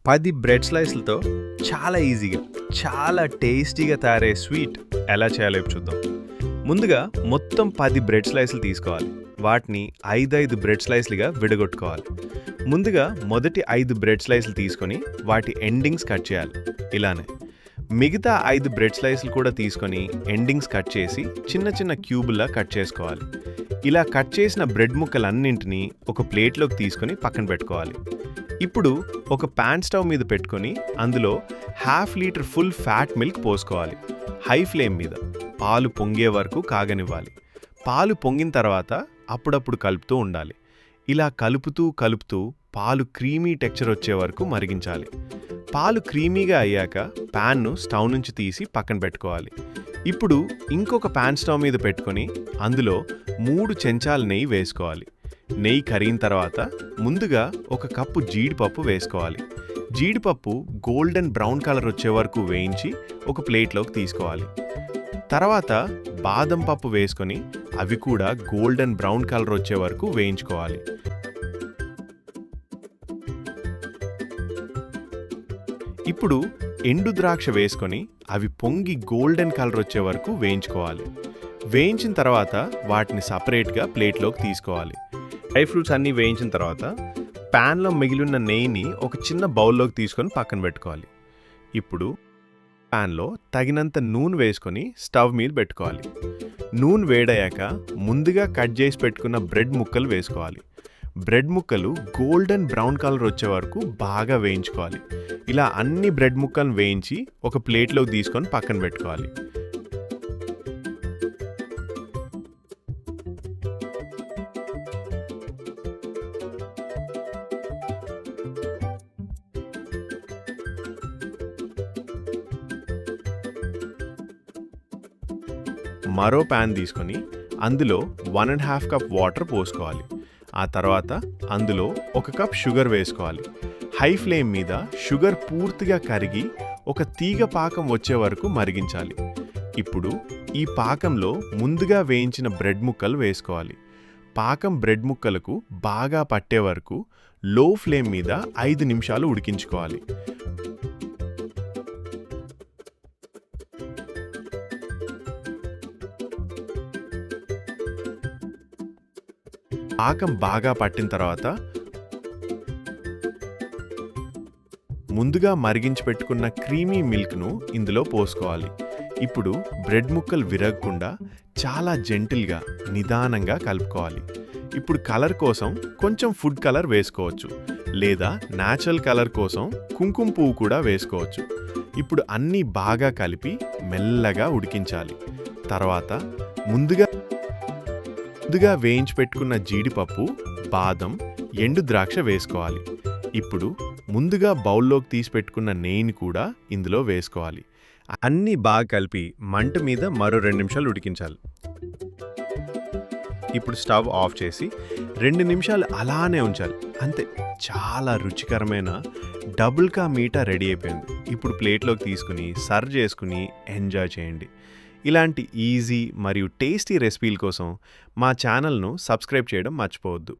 10 bread స్లైస్లతో చాలా ఈజీగా చాలా టేస్టీగా తయారయ్యే స్వీట్ ఎలా చేయాలో ఇప్పుడు చూద్దాం. ముందుగా మొత్తం 10 బ్రెడ్ స్లైస్లు తీసుకోవాలి. వాటిని 5 బ్రెడ్ స్లైస్లుగా విడగొట్టుకోవాలి. ముందుగా మొదటి 5 బ్రెడ్ స్లైస్లు తీసుకొని వాటి ఎండింగ్స్ కట్ చేయాలి. ఇలానే మిగతా 5 బ్రెడ్ స్లైస్లు కూడా తీసుకొని ఎండింగ్స్ కట్ చేసి చిన్న చిన్న క్యూబుల్లా కట్ చేసుకోవాలి. ఇలా కట్ చేసిన బ్రెడ్ ముక్కలన్నింటినీ ఒక ప్లేట్లోకి తీసుకొని పక్కన పెట్టుకోవాలి. ఇప్పుడు ఒక పాన్ స్టవ్ మీద పెట్టుకొని అందులో 1/2 లీటర్ ఫుల్ ఫ్యాట్ మిల్క్ పోసుకోవాలి. హై ఫ్లేమ్ మీద పాలు పొంగే వరకు కాగనివ్వాలి. పాలు పొంగిన తర్వాత అప్పుడప్పుడు కలుపుతూ ఉండాలి. ఇలా కలుపుతూ పాలు క్రీమీ టెక్చర్ వచ్చే వరకు మరిగించాలి. పాలు క్రీమీగా అయ్యాక ప్యాన్ను స్టవ్ నుంచి తీసి పక్కన పెట్టుకోవాలి. ఇప్పుడు ఇంకొక ప్యాన్ స్టవ్ మీద పెట్టుకొని అందులో 3 చెంచాల నెయ్యి వేసుకోవాలి. నెయ్యి కరిగిన తర్వాత ముందుగా 1 కప్పు జీడిపప్పు వేసుకోవాలి. జీడిపప్పు గోల్డెన్ బ్రౌన్ కలర్ వచ్చే వరకు వేయించి ఒక ప్లేట్లోకి తీసుకోవాలి. తర్వాత బాదం పప్పు వేసుకొని అవి కూడా గోల్డెన్ బ్రౌన్ కలర్ వచ్చే వరకు వేయించుకోవాలి. ఇప్పుడు ఎండు ద్రాక్ష వేసుకొని అవి పొంగి గోల్డెన్ కలర్ వచ్చే వరకు వేయించుకోవాలి. వేయించిన తర్వాత వాటిని సపరేట్గా ప్లేట్లోకి తీసుకోవాలి. డ్రై ఫ్రూట్స్ అన్నీ వేయించిన తర్వాత ప్యాన్లో మిగిలిన నెయ్యిని ఒక చిన్న బౌల్లోకి తీసుకొని పక్కన పెట్టుకోవాలి. ఇప్పుడు ప్యాన్లో తగినంత నూనె వేసుకొని స్టవ్ మీద పెట్టుకోవాలి. నూనె వేడయ్యాక ముందుగా కట్ చేసి పెట్టుకున్న బ్రెడ్ ముక్కలు వేసుకోవాలి. బ్రెడ్ ముక్కలు గోల్డెన్ బ్రౌన్ కలర్ వచ్చే వరకు బాగా వేయించుకోవాలి. ఇలా అన్ని బ్రెడ్ ముక్కలను వేయించి ఒక ప్లేట్లోకి తీసుకొని పక్కన పెట్టుకోవాలి. మరో ప్యాన్ తీసుకొని అందులో 1.5 కప్ వాటర్ పోసుకోవాలి. ఆ తర్వాత అందులో 1 కప్ షుగర్ వేసుకోవాలి. హై ఫ్లేమ్ మీద షుగర్ పూర్తిగా కరిగి ఒక తీగ పాకం వచ్చే వరకు మరిగించాలి. ఇప్పుడు ఈ పాకంలో ముందుగా వేయించిన బ్రెడ్ ముక్కలు వేసుకోవాలి. పాకం బ్రెడ్ ముక్కలకు బాగా పట్టే వరకు లో ఫ్లేమ్ మీద 5 నిమిషాలు ఉడికించుకోవాలి. పాకం బాగా పట్టిన తర్వాత ముందుగా మరిగించి పెట్టుకున్న క్రీమీ మిల్క్ను ఇందులో పోసుకోవాలి. ఇప్పుడు బ్రెడ్ ముక్కలు విరగకుండా చాలా జెంటిల్గా నిదానంగా కలుపుకోవాలి. ఇప్పుడు కలర్ కోసం కొంచెం ఫుడ్ కలర్ వేసుకోవచ్చు, లేదా న్యాచురల్ కలర్ కోసం కుంకుమ పువ్వు కూడా వేసుకోవచ్చు. ఇప్పుడు అన్నీ బాగా కలిపి మెల్లగా ఉడికించాలి. తర్వాత ముందుగా వేయించి పెట్టుకున్న జీడిపప్పు, బాదం, ఎండు ద్రాక్ష వేసుకోవాలి. ఇప్పుడు ముందుగా బౌల్లోకి తీసి పెట్టుకున్న నెయ్యిని కూడా ఇందులో వేసుకోవాలి. అన్నీ బాగా కలిపి మంట మీద మరో 2 నిమిషాలు ఉడికించాలి. ఇప్పుడు స్టవ్ ఆఫ్ చేసి 2 నిమిషాలు అలానే ఉంచాలి. అంతే, చాలా రుచికరమైన డబుల్ కా మీఠా రెడీ అయిపోయింది. ఇప్పుడు ప్లేట్లోకి తీసుకుని సర్వ్ చేసుకుని ఎంజాయ్ చేయండి. ఇలాంటి ఈజీ మరియు టేస్టీ రెసిపీల కోసం మా ఛానల్ను సబ్స్క్రైబ్ చేయడం మర్చిపోవద్దు.